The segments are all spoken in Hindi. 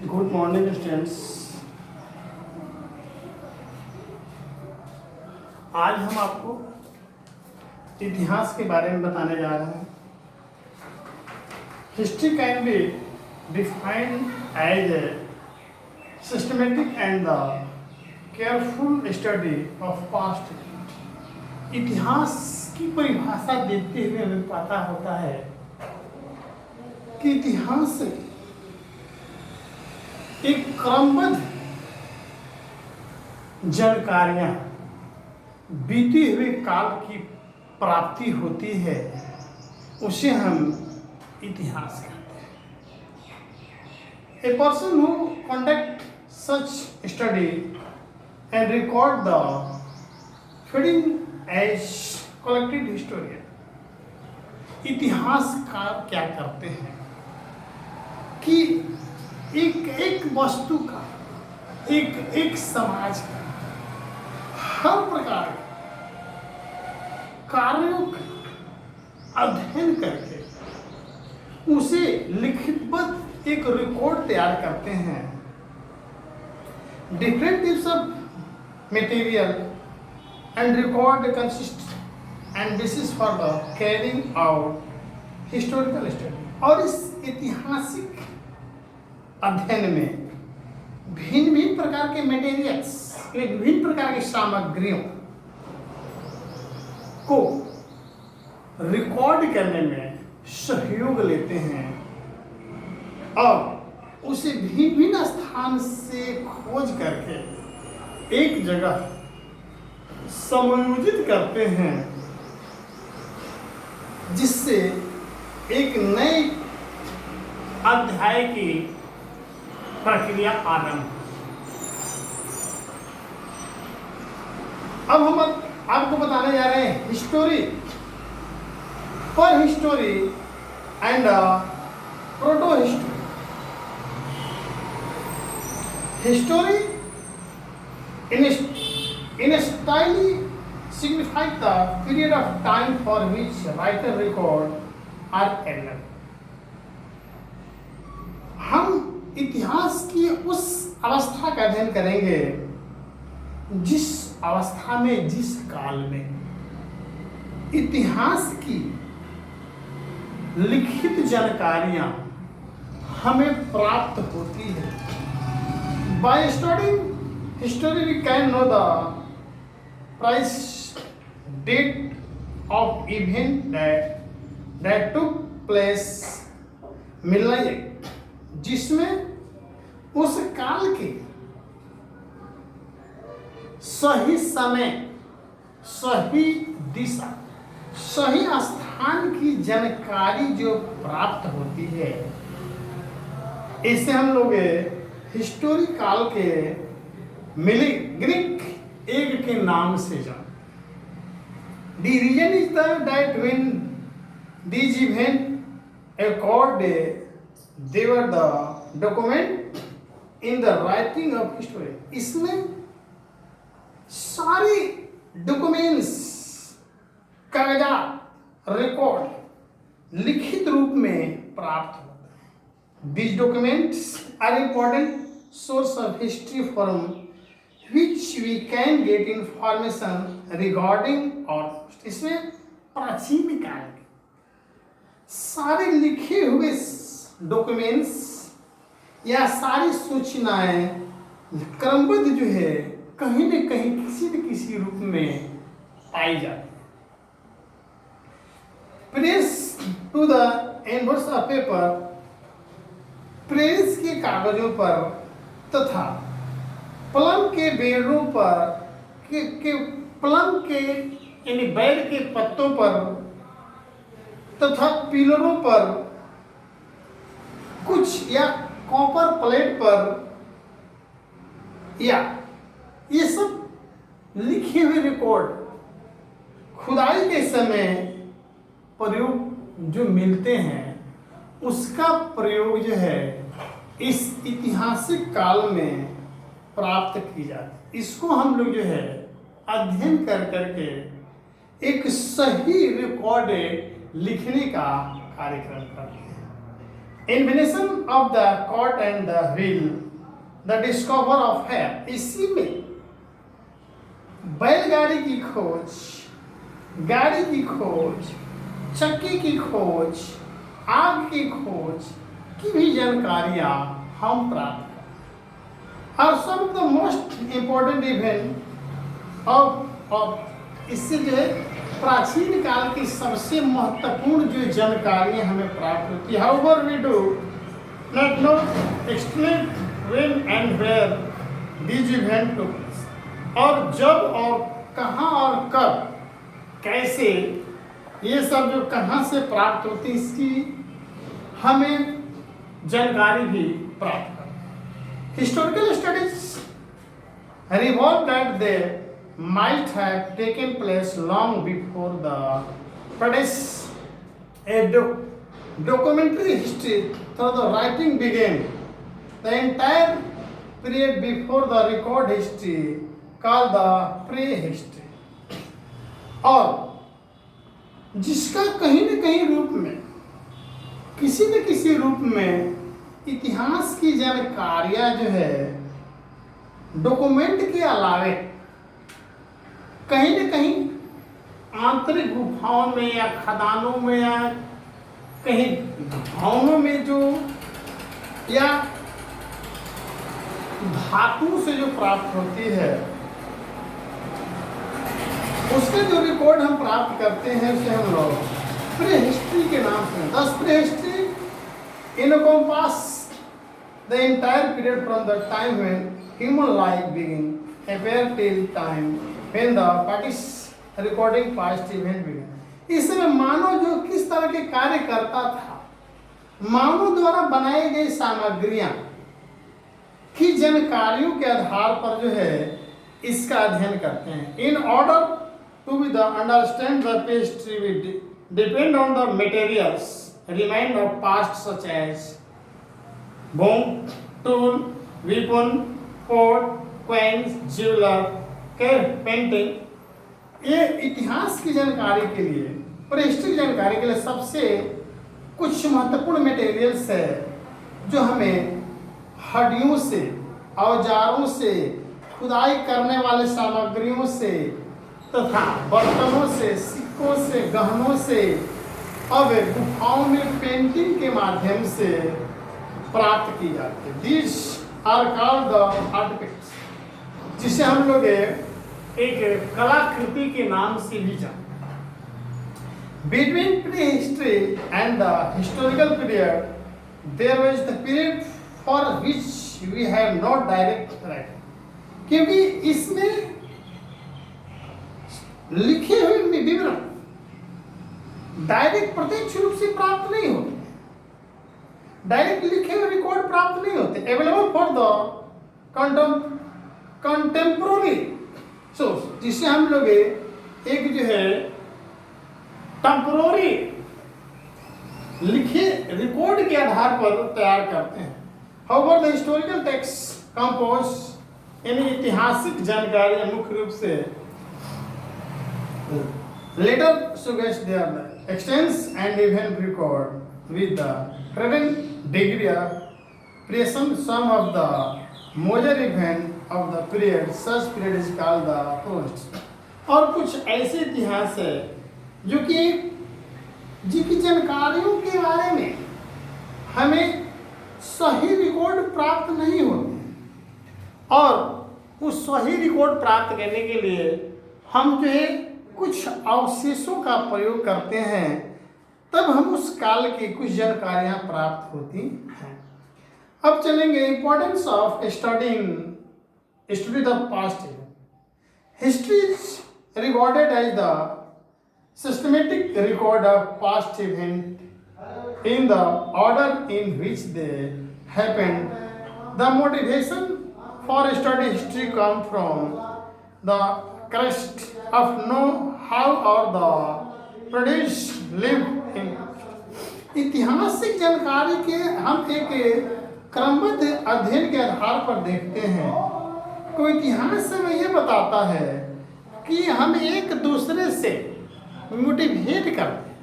Good morning students. आज हम आपको इतिहास के बारे में बताने जा रहे हैं। History can be defined as a systematic and the careful study of past. इतिहास की परिभाषा देते हुए हमें पता होता है कि इतिहास एक क्रमबद्ध जानकारियां बीते हुए काल की प्राप्ति होती है, उसे हम इतिहास कहते हैं। A person who conduct such study and record the findings as collected historian. इतिहासकार क्या करते हैं कि एक वस्तु का, एक समाज का हर प्रकार के कार्यों का अध्ययन करके उसे लिखितबद्ध एक रिकॉर्ड तैयार करते हैं। Different types of material and record consist and this is for the carrying out historical study. और इस ऐतिहासिक अध्ययन में भिन्न भिन्न प्रकार के मटेरियल्स, विभिन्न प्रकार की सामग्रियों को रिकॉर्ड करने में सहयोग लेते हैं और उसे भिन्न भिन्न स्थान से खोज करके एक जगह समायोजित करते हैं, जिससे एक नए अध्याय की प्रक्रिया आरंभ। अब हम आपको बताने जा रहे हैं हिस्टोरी, पर history and proto history. History in style signifies the period of time for which writer record are evident। हम इतिहास की उस अवस्था का अध्ययन करेंगे जिस अवस्था में, जिस काल में इतिहास की लिखित जानकारियां हमें प्राप्त होती है। By studying history we can know the precise date of event that took place, मिलना जिसमें उस काल के सही समय, सही दिशा, सही स्थान की जानकारी जो प्राप्त होती है, इसे हम लोग हिस्टोरी काल के मिली ग्रीक एग के नाम से जान। The reason is that when these events occurred, they were the document in the writing of history। इसमें सारे डॉक्यूमेंट्स, कागजात, रिकॉर्ड लिखित रूप में प्राप्त होते हैं। These documents are important source of history from which we can get information regarding और इसमें प्राचीन काल के सारे लिखे हुए डॉक्यूमेंट्स या सारी सूचनाएं क्रमबद्ध जो है कहीं न कहीं किसी न किसी रूप में पाई जाती है। Press to the inverse of paper, press के कागजों पर तथा प्लम के बेड़ों पर प्लम के यानी बैल के पत्तों पर तथा पिलरों पर कुछ या कॉपर प्लेट पर या ये सब लिखे हुए रिकॉर्ड खुदाई के समय प्रयोग जो मिलते हैं, उसका प्रयोग जो है इस ऐतिहासिक काल में प्राप्त की जाती है। इसको हम लोग जो है अध्ययन कर करके एक सही रिकॉर्ड लिखने का कार्यक्रम करते हैं। Invention of the cart and the wheel, the discover of hair, इसी में बैलगाड़ी की खोज, गाड़ी की खोज, चक्की की खोज, आग की खोज की भी जानकारियाँ हम प्राप्त करें। और some of the most important event of इससे जो है प्राचीन काल की सबसे महत्वपूर्ण जो जानकारियाँ हमें प्राप्त होती है। However we do not know explain when and where these event took place, और जब और कहाँ और कब कैसे ये सब जो कहाँ से प्राप्त होती है इसकी हमें जानकारी भी प्राप्त करें। Historical studies revolve that they might have taken place long before the Pradesh. A documentary history through the writing began. The entire period before the record history called the prehistory. और जिसका कहीं न कहीं रूप में किसी न किसी रूप में इतिहास की जानकारियाँ जो है डॉक्यूमेंट के अलावे कहीं न कहीं आंतरिक गुफाओं में या खदानों में या कहीं भवनों में जो या धातु से जो प्राप्त होती है उसके जो रिकॉर्ड हम प्राप्त करते हैं उसे हम लोग प्रीहिस्ट्री के नाम से, दस प्रीहिस्ट्री encompass the entire period from the time when human life began appear till time when the parties recording past event began. इस समय मानव जो किस तरह के कार्य करता था, मानव द्वारा बनाई गई सामग्रियां की जानकारियों के आधार पर जो है इसका अध्ययन करते हैं। In order to be the understand the pastry we depend on the materials remind of past such as bone, tool, weapon, pot, coins, jewellery, painting. ये इतिहास की जानकारी के लिए, प्रीहिस्ट्री जानकारी के लिए सबसे कुछ महत्वपूर्ण मटेरियल्स है जो हमें हड्डियों से, औजारों से, खुदाई करने वाले सामग्रियों से तथा बर्तनों से, सिक्कों से, गहनों से अब गुफाओं में पेंटिंग के माध्यम से प्राप्त की जाती है। These are called the artefacts, जिसे हम लोग एक कलाकृति के नाम से भी जानते हैं। Between prehistory and the historical period there was the period for which we have not direct write, क्योंकि इसमें लिखे हुए विवरण डायरेक्ट प्रत्यक्ष रूप से प्राप्त नहीं होते, डायरेक्ट लिखे हुए रिकॉर्ड प्राप्त नहीं होते। Available for the contemporary source, जिसे हम लोग एक जो है टेम्पोररी लिखे रिकॉर्ड के आधार पर तैयार करते हैं। However the historical text compose, यानी ऐतिहासिक जानकारी मुख्य रूप से later suggest they are the extents and event record with the current degree of precision. Some of the major event of the period, such period is called the post. और कुछ ऐसे इतिहास है जो कि जिनकी जानकारियों के बारे में हमें सही रिकॉर्ड प्राप्त नहीं होते, और उस सही रिकॉर्ड प्राप्त करने के लिए हम जो है कुछ अवशेषों का प्रयोग करते हैं, तब हम उस काल की कुछ जानकारियां प्राप्त होती हैं। अब चलेंगे importance of study the past event. History is recorded as the systematic record of past event in the order in which they happened. The motivation for study history come from the quest of know how or the produce live in। ऐतिहासिक जानकारी के हम एक क्रमबद्ध अध्ययन के आधार पर देखते हैं। कोई इतिहास हमें यह बताता है कि हम एक दूसरे से मोटिवेट करते हैं,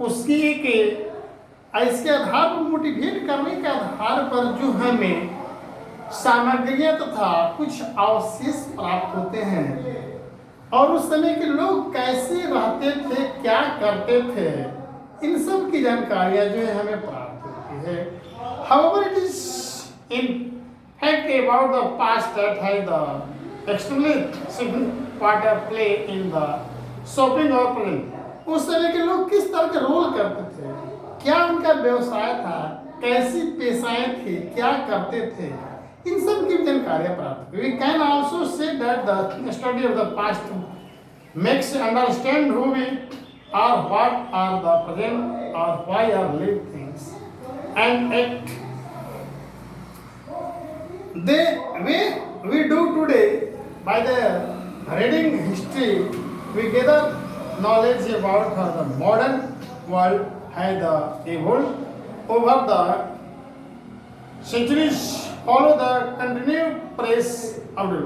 उसकी एक इसके आधार पर मोटिवेट करने के आधार पर जो हमें सामग्रियां तथा कुछ अवशेष प्राप्त होते हैं और उस समय के लोग कैसे रहते थे, क्या करते थे, इन सब की जानकारियां जो है हमें प्राप्त होती है. However, it is in fact about the past that has the extremely significant part of play in the shopping और present. उस समय के लोग किस तरह के रोल करते थे, क्या उनका व्यवसाय था, कैसी पेशाएं थी, क्या करते थे, इन सब की जानकारियां प्राप्त. We can also say that the study of the past makes understand who we are, what are the present, or why are live things and act the way we do today. By the reading history, we gather knowledge about how the modern world has evolved over the centuries. Follow the continued press of the.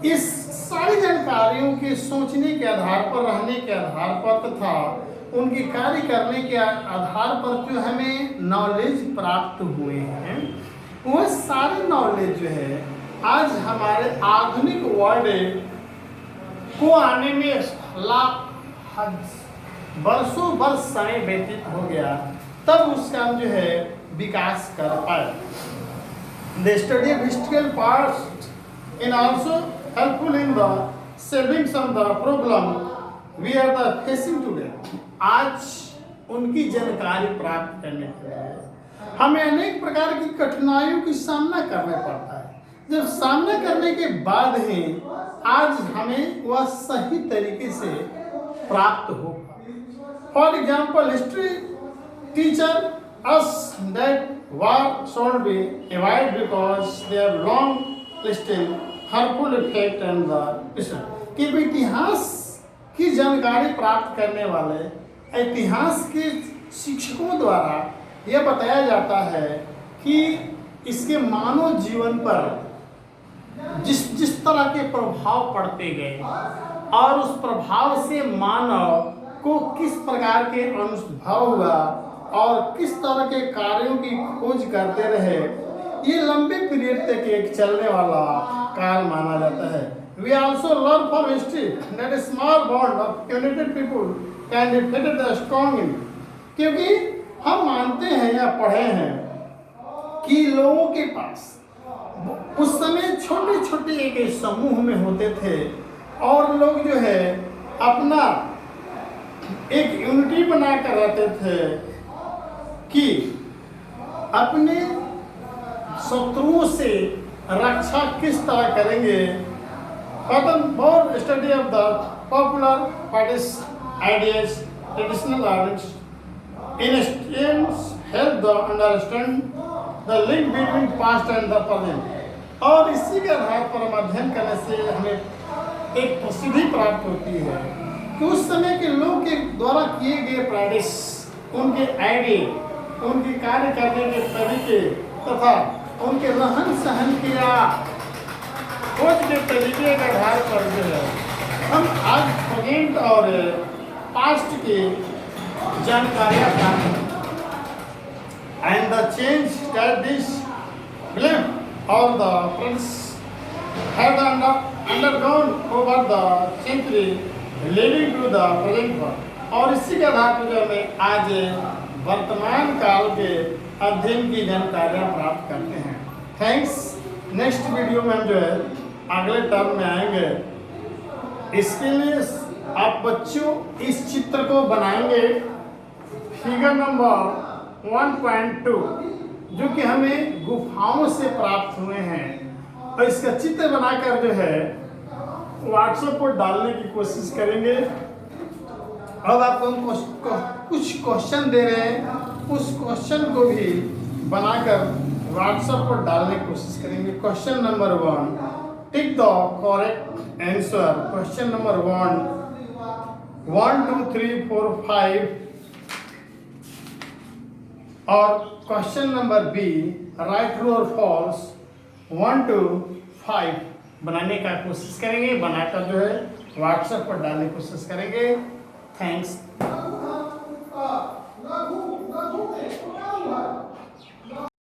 इस सारी जानकारियों के सोचने के आधार पर, रहने के आधार पर तथा उनकी कार्य करने के आधार पर जो हमें नॉलेज प्राप्त हुए हैं, वह सारे नॉलेज जो है आज हमारे आधुनिक वर्ल्ड को आने में वर्षों वर्ष समय व्यतीत हो गया, तब उसका जो है विकास कर पाए. The study of historical past is also helpful in the solving some the problem we are the facing today. आज उनकी जानकारी प्राप्त करने के लिए हमें अनेक प्रकार की कठिनाइयों की सामना करना पड़ता है. जब सामना करने के बाद ही आज हमें वह सही तरीके से प्राप्त होगा. For example, history teacher us that war should be avoided because they are long lasting harmful effect on the person. कि इतिहास की जानकारी प्राप्त करने वाले इतिहास के शिक्षकों द्वारा यह बताया जाता है कि इसके मानव जीवन पर जिस तरह के प्रभाव पड़ते गए और उस प्रभाव से मानव को किस प्रकार के अनुभव हुआ और किस तरह के कार्यों की खोज करते रहे, ये लंबे पीरियड तक एक चलने वाला काल माना जाता है. We also learn from history that a small bond of united people can defeat the strong in. क्योंकि हम मानते हैं या पढ़े हैं कि लोगों के पास उस समय छोटे छोटे एक समूह में होते थे और लोग जो है अपना एक यूनिटी बनाकर रहते थे कि अपने शत्रुओं से रक्षा किस तरह करेंगे. For study of the popular parties ideas traditional arts in help the understand the link between past and the present. और इसी के आधार पर हम अध्ययन करने से हमें एक प्रसिद्धि प्राप्त होती है कि उस समय के लोग के द्वारा किए गए प्रैक्टिस, उनके आइडिया, उनके कार्य करने के तरीके तथा उनके रहन सहन किया खोज के तरीके के आधार पर जो है हम आज प्रेजेंट और पास्ट की जानकारियाँ प्राप्त and the change that this belief और the prince have undergone over the century leading to the present world. और इसी के आधार पर जो हमें आज वर्तमान काल के अध्ययन की जानकारियाँ प्राप्त करते हैं. थैंक्स. नेक्स्ट वीडियो में हम जो है अगले टर्म में आएंगे. इसके लिए आप बच्चों इस चित्र को बनाएंगे फिगर नंबर 1.2 जो कि हमें गुफाओं से प्राप्त हुए हैं. और इसका चित्र बनाकर जो है व्हाट्सएप पर डालने की कोशिश करेंगे. अब आपको हम कुछ क्वेश्चन दे रहे हैं, उस क्वेश्चन को भी बनाकर व्हाट्सएप पर डालने की कोशिश करेंगे. Question number 1, tick the correct answer. Question number 1 2 3 4 5 और question number B, write true और फॉल्स 1 2 5 बनाने का कोशिश करेंगे. बनाकर जो है व्हाट्सएप पर डालने की कोशिश करेंगे. थैंक्स.